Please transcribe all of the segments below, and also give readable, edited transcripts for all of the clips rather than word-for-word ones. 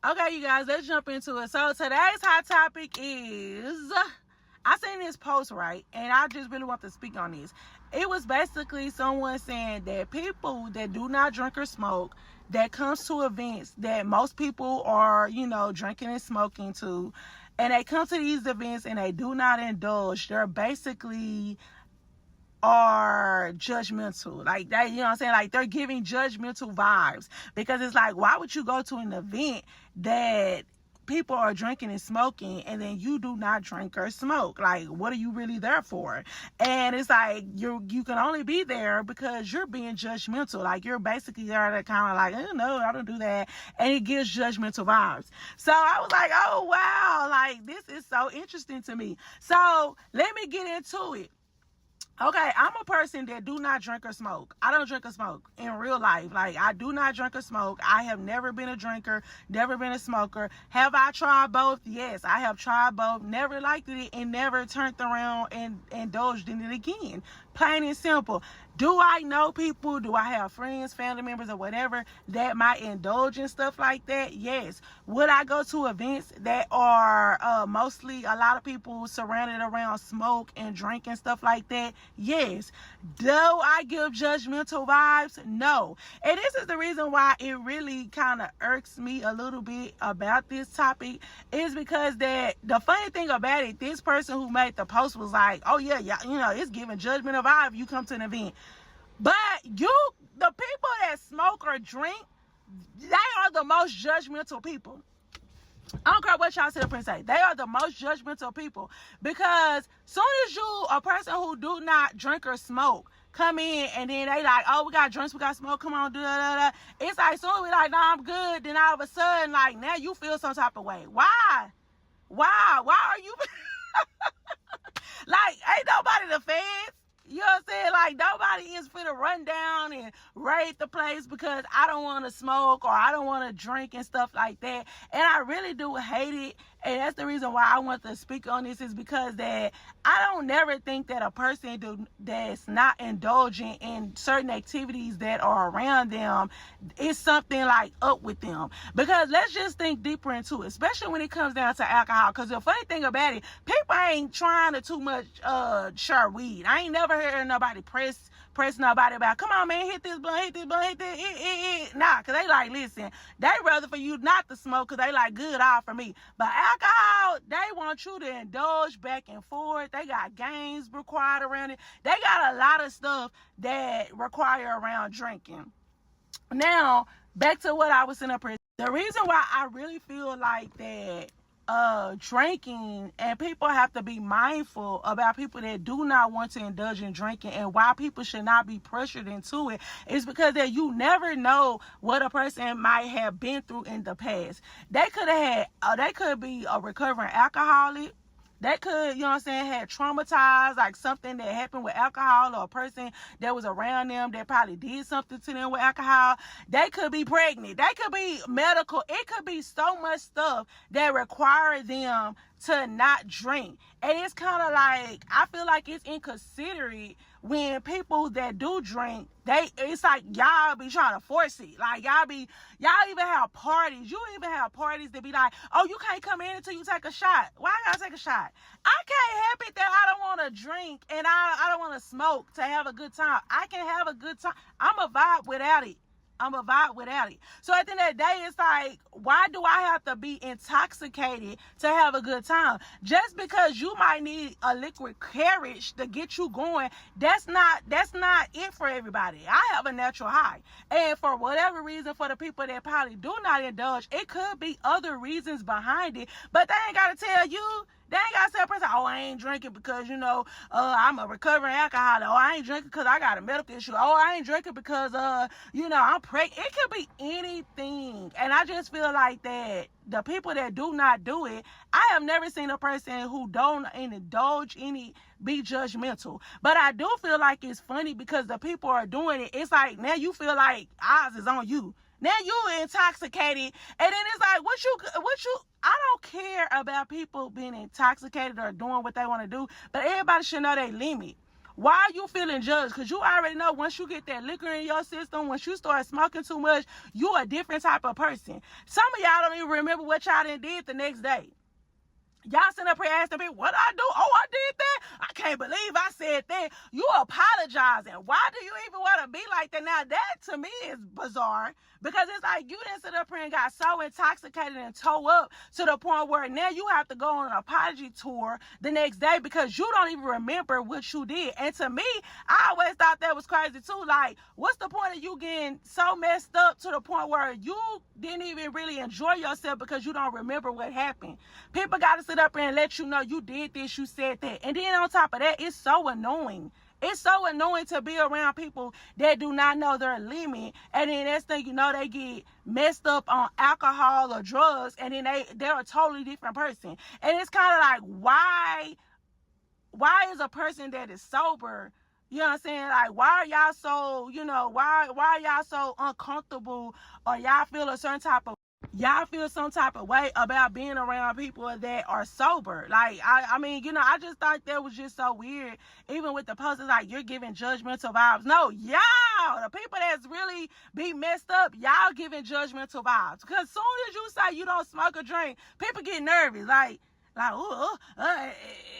Okay, you guys, let's jump into it. So today's hot topic is, I seen this post, right, and I just really want to speak on this. It was basically someone saying that people that do not drink or smoke, that comes to events that most people are, drinking and smoking to, and they come to these events and they do not indulge, they're basically are judgmental. Like that, you know what I'm saying? Like they're giving judgmental vibes, because it's like, why would you go to an event that people are drinking and smoking and then you do not drink or smoke? Like, what are you really there for? And it's like you can only be there because you're being judgmental. Like you're basically there to kind of like, oh no, I don't do that, and it gives judgmental vibes. So I was like, oh wow, like this is so interesting to me. So let me get into it. Okay, I'm a person that do not drink or smoke. I don't drink or smoke in real life. Like, I do not drink or smoke. I have never been a drinker, never been a smoker. Have I tried both? Yes, I have tried both. Never liked it and never turned around and indulged in it again. Plain and simple. Do I know people? Do I have friends, family members, or whatever that might indulge in stuff like that? Yes. Would I go to events that are mostly a lot of people surrounded around smoke and drink and stuff like that? Yes. Do I give judgmental vibes? No. And this is the reason why it really kind of irks me a little bit about this topic, is because that the funny thing about it, this person who made the post was like, oh yeah, it's giving judgmental vibe. You come to an event. But the people that smoke or drink, they are the most judgmental people. I don't care what y'all sit up and say. They are the most judgmental people, because soon as you, a person who do not drink or smoke, come in and then they like, oh, we got drinks, we got smoke, come on, it's like, soon as we like, nah, I'm good, then all of a sudden, like, now you feel some type of way. Why are you like, ain't nobody the feds? You know what I'm saying? Like, nobody is finna run down and raid the place because I don't want to smoke or I don't want to drink and stuff like that. And I really do hate it. And that's the reason why I want to speak on this, is because that I don't never think that a person that's not indulging in certain activities that are around them is something like up with them. Because let's just think deeper into it, especially when it comes down to alcohol. Because the funny thing about it, people ain't trying to too much share weed. I ain't never heard nobody press nobody about, come on man, hit this blunt, hit this. Nah, because they like, listen, they rather for you not to smoke because they like, good, all for me. But alcohol, they want you to indulge back and forth. They got games required around it. They got a lot of stuff that require around drinking. Now, back to what I was saying up here. The reason why I really feel like that drinking, and people have to be mindful about people that do not want to indulge in drinking, and why people should not be pressured into it, is because that you never know what a person might have been through in the past. They could be a recovering alcoholic. That could, had traumatized, like something that happened with alcohol, or a person that was around them that probably did something to them with alcohol. They could be pregnant. They could be medical. It could be so much stuff that require them to not drink. And it's kind of like, I feel like it's inconsiderate when people that do drink, it's like y'all be trying to force it. Like y'all even have parties. You even have parties that be like, oh, you can't come in until you take a shot. Why I gotta take a shot? I can't help it that I don't want to drink and I don't want to smoke to have a good time. I can have a good time. I'm a vibe without it. So at the end of the day, it's like, why do I have to be intoxicated to have a good time? Just because you might need a liquid courage to get you going, that's not it for everybody. I have a natural high. And for whatever reason, for the people that probably do not indulge, it could be other reasons behind it, but they ain't got to tell you. They ain't got to tell a person, oh, I ain't drinking because, I'm a recovering alcoholic. Oh, I ain't drinking because I got a medical issue. Oh, I ain't drinking because, I'm pregnant. It could be anything. And I just feel like that the people that do not do it, I have never seen a person who don't indulge any be judgmental. But I do feel like it's funny because the people are doing it. It's like, now you feel like eyes is on you. Now you intoxicated, and then it's like, what you, I don't care about people being intoxicated or doing what they want to do, but everybody should know their limit. Why are you feeling judged? Because you already know once you get that liquor in your system, once you start smoking too much, you a different type of person. Some of y'all don't even remember what y'all done did the next day. Y'all sitting up here asking me, what I do? Oh, I did that? I can't believe I said that. You apologizing. Why do you even want to be like that? Now, that to me is bizarre, because it's like you didn't sit up here and got so intoxicated and toe up to the point where now you have to go on an apology tour the next day because you don't even remember what you did. And to me, I always thought that was crazy too. Like, what's the point of you getting so messed up to the point where you didn't even really enjoy yourself because you don't remember what happened? People got to sit up here and let you know you did this, you said that. And then on top of that, it's so annoying. It's so annoying to be around people that do not know their limit. And then next thing you know, they get messed up on alcohol or drugs. And then they're a totally different person. And it's kind of like, why is a person that is sober, you know what I'm saying? Like, why are y'all so, why are y'all so uncomfortable, or y'all feel some type of way about being around people that are sober? Like, I mean, I just thought that was just so weird. Even with the posters, like, you're giving judgmental vibes. No, y'all, the people that's really be messed up, y'all giving judgmental vibes. Because as soon as you say you don't smoke or drink, people get nervous. Like,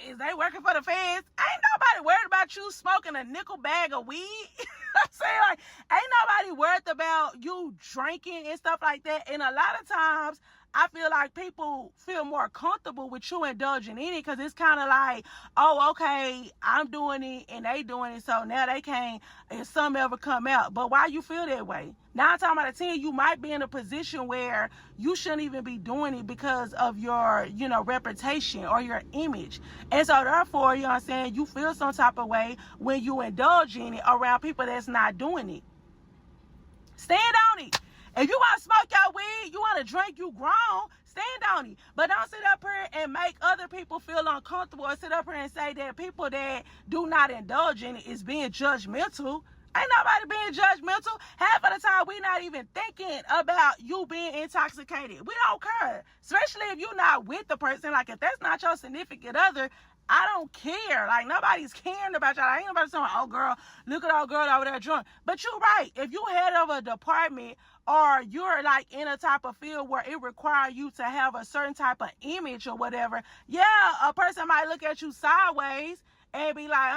is they working for the feds? Ain't nobody worried about you smoking a nickel bag of weed. I'm saying, like, ain't nobody worried about you drinking and stuff like that. And a lot of times, I feel like people feel more comfortable with you indulging in it because it's kind of like, oh, okay, I'm doing it and they doing it, so now they can't, if something ever come out. But why you feel that way? 9 times out of 10, you might be in a position where you shouldn't even be doing it because of your, reputation or your image. And so therefore, you know what I'm saying, you feel some type of way when you indulge in it around people that's not doing it. Stand on it. If you want to smoke your weed, you want to drink, you grown, stand on it. But don't sit up here and make other people feel uncomfortable, or sit up here and say that people that do not indulge in it is being judgmental. Ain't nobody being judgmental. Half of the time, we not even thinking about you being intoxicated. We don't care. Especially if you're not with the person. Like, if that's not your significant other, I don't care. Like, nobody's caring about y'all. Ain't nobody saying, oh, girl, look at old girl over there drunk. But you're right. If you head of a department, or you're like in a type of field where it requires you to have a certain type of image or whatever, yeah, a person might look at you sideways and be like,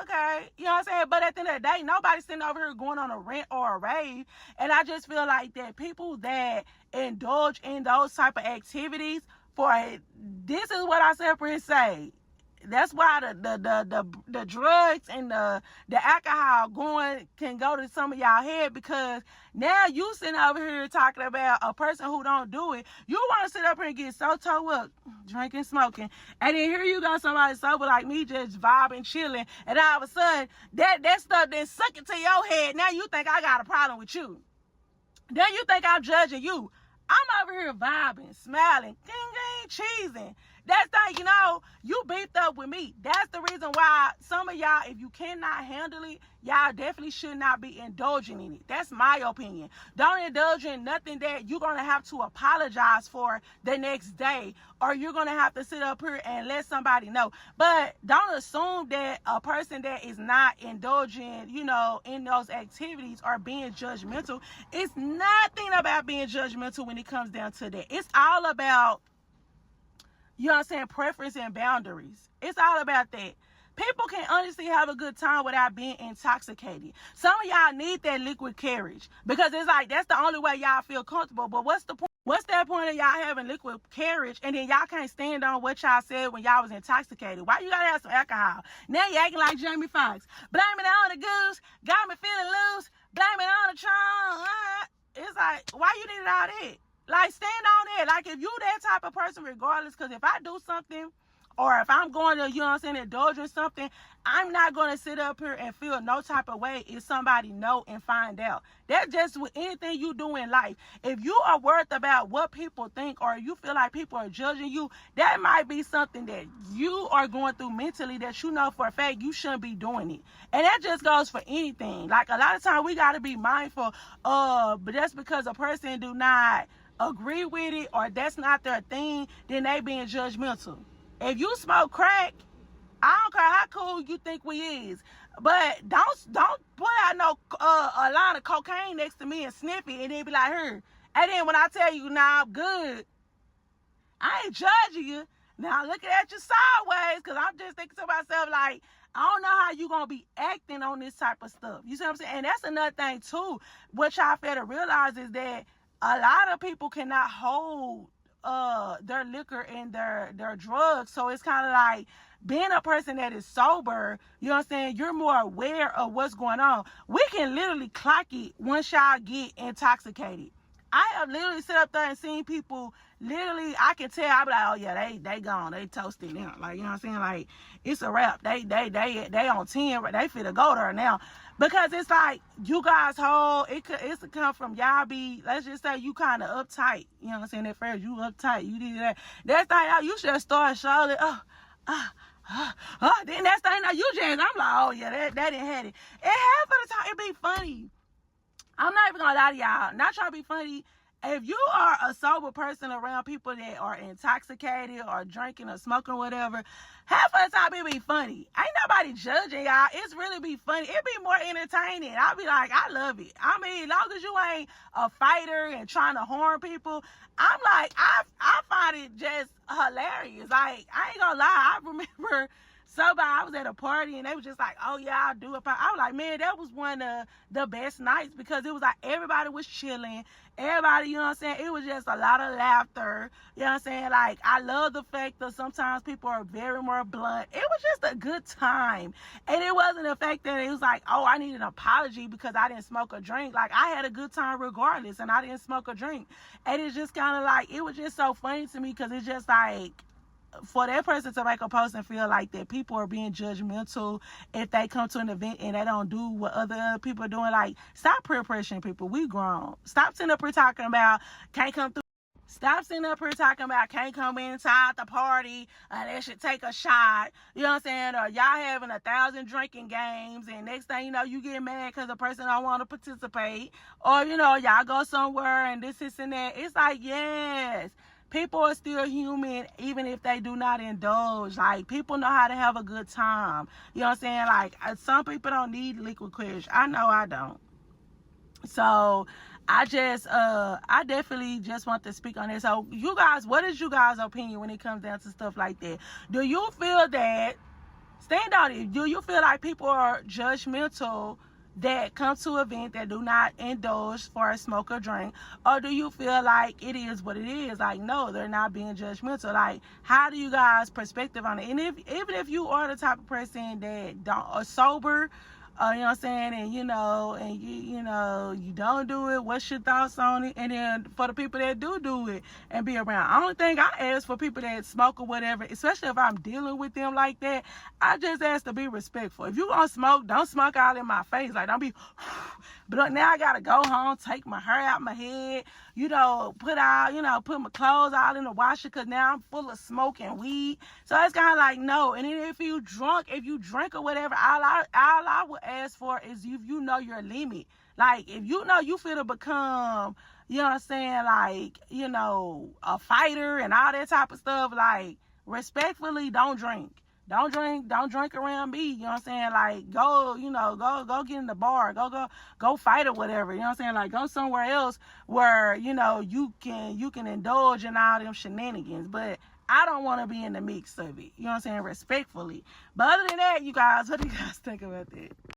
okay, you know what I'm saying? But at the end of the day, nobody's sitting over here going on a rant or a rave. And I just feel like that people that indulge in those type of activities, this is what I separately say. That's why the drugs and the alcohol can go to some of y'all head, because now you sitting over here talking about a person who don't do it. You want to sit up here and get so toe up, drinking, smoking, and then here you got somebody sober like me just vibing, chilling, and all of a sudden that stuff then suck into your head. Now you think I got a problem with you. Then you think I'm judging you. I'm over here vibing, smiling, cheesing. That's how, you beefed up with me. That's the reason why some of y'all, if you cannot handle it, y'all definitely should not be indulging in it. That's my opinion. Don't indulge in nothing that you're going to have to apologize for the next day, or you're going to have to sit up here and let somebody know. But don't assume that a person that is not indulging, in those activities are being judgmental. It's nothing about being judgmental when it comes down to that. It's all about, preference and boundaries. It's all about that. People can honestly have a good time without being intoxicated. Some of y'all need that liquid courage, because it's like that's the only way y'all feel comfortable. But what's the point? What's that point of y'all having liquid courage and then y'all can't stand on what y'all said when y'all was intoxicated? Why you gotta have some alcohol? Now you acting like Jamie Foxx. Blame it on the goose, got me feeling loose. Blame it on the Tron. It's like, why you needed all that? Like, stand on it. Like, if you that type of person, regardless, because if I do something, or if I'm going to, indulge in something, I'm not going to sit up here and feel no type of way if somebody know and find out. That's just with anything you do in life. If you are worried about what people think, or you feel like people are judging you, that might be something that you are going through mentally that you know for a fact you shouldn't be doing it. And that just goes for anything. Like, a lot of times we got to be mindful but that's because a person do not agree with it, or that's not their thing, then they being judgmental. If you smoke crack, I don't care how cool you think we is, but don't put out no a line of cocaine next to me and sniff it, and then be like, "Here." And then when I tell you, "Nah, I'm good," I ain't judging you. Now looking at you sideways, because I'm just thinking to myself, like, I don't know how you going to be acting on this type of stuff. You see what I'm saying? And that's another thing, too. What y'all fail to realize is that a lot of people cannot hold their liquor and their drugs. So it's kind of like being a person that is sober, you know what I'm saying? You're more aware of what's going on. We can literally clock it once y'all get intoxicated. I have literally sit up there and seen people, literally, I can tell, I be like, oh yeah, they gone, they toasted now. Like, you know what I'm saying? Like, it's a wrap. They on 10, they finna go there now. Because it's like, you guys it's come from y'all be, let's just say you kind of uptight. You know what I'm saying? At first, you uptight, you did that. That's like, you should start showing, then that's the thing, now you just, I'm like, oh yeah, that didn't have it. And half of the time, it be funny. I'm not even gonna lie to y'all, not trying to be funny. If you are a sober person around people that are intoxicated or drinking or smoking or whatever, half of the time it be funny. Ain't nobody judging y'all. It's really be funny. It be more entertaining. I'll be like, I love it. I mean, as long as you ain't a fighter and trying to harm people, I'm like, I find it just hilarious. Like, I ain't gonna lie. I remember I was at a party and they was just like, oh yeah, I'll do it. I was like, man, that was one of the best nights because it was like everybody was chilling. Everybody, you know what I'm saying? It was just a lot of laughter. You know what I'm saying? Like, I love the fact that sometimes people are very more blunt. It was just a good time. And it wasn't the fact that it was like, oh, I need an apology because I didn't smoke or drink. Like, I had a good time regardless and I didn't smoke or drink. And it's just kind of like, it was just so funny to me because it's just like, for that person to make a post and feel like that people are being judgmental if they come to an event and they don't do what other people are doing, like, stop peer pressuring people. We grown. Stop sitting up here talking about can't come through. Stop sitting up here talking about can't come inside the party and they should take a shot. You know what I'm saying? Or y'all having 1,000 drinking games and next thing you know, you get mad because the person don't want to participate. Or, you know, y'all go somewhere and this and that. It's like, yes. People are still human, even if they do not indulge. Like, people know how to have a good time. You know what I'm saying? Like, some people don't need liquid courage. I know I don't. So, I definitely just want to speak on this. So, you guys, what is you guys' opinion when it comes down to stuff like that? Do you feel that, stand on it, do you feel like people are judgmental that come to an event that do not indulge for a smoke or drink, or do you feel like it is what it is? Like, no, they're not being judgmental. Like, how do you guys' perspective on it? And even if you are the type of person that are sober, you know what I'm saying, and you know you don't do it, what's your thoughts on it? And then for the people that do it and be around, I don't think I ask for people that smoke or whatever, especially if I'm dealing with them like that. I just ask to be respectful. If you gonna smoke, don't smoke all in my face. Like, don't be but now I gotta go home, take my hair out my head, you know, put my clothes out in the washer because now I'm full of smoke and weed. So it's kind of like, no. And then if you drink or whatever, all I would ask for is if you know your limit. Like, if you know you feel to become, you know what I'm saying, like, you know, a fighter and all that type of stuff, like, respectfully, don't drink. Don't drink around me. You know what I'm saying? Like, go get in the bar. Go fight or whatever. You know what I'm saying? Like, go somewhere else where, you know, you can indulge in all them shenanigans. But I don't want to be in the mix of it. You know what I'm saying? Respectfully. But other than that, you guys, what do you guys think about that?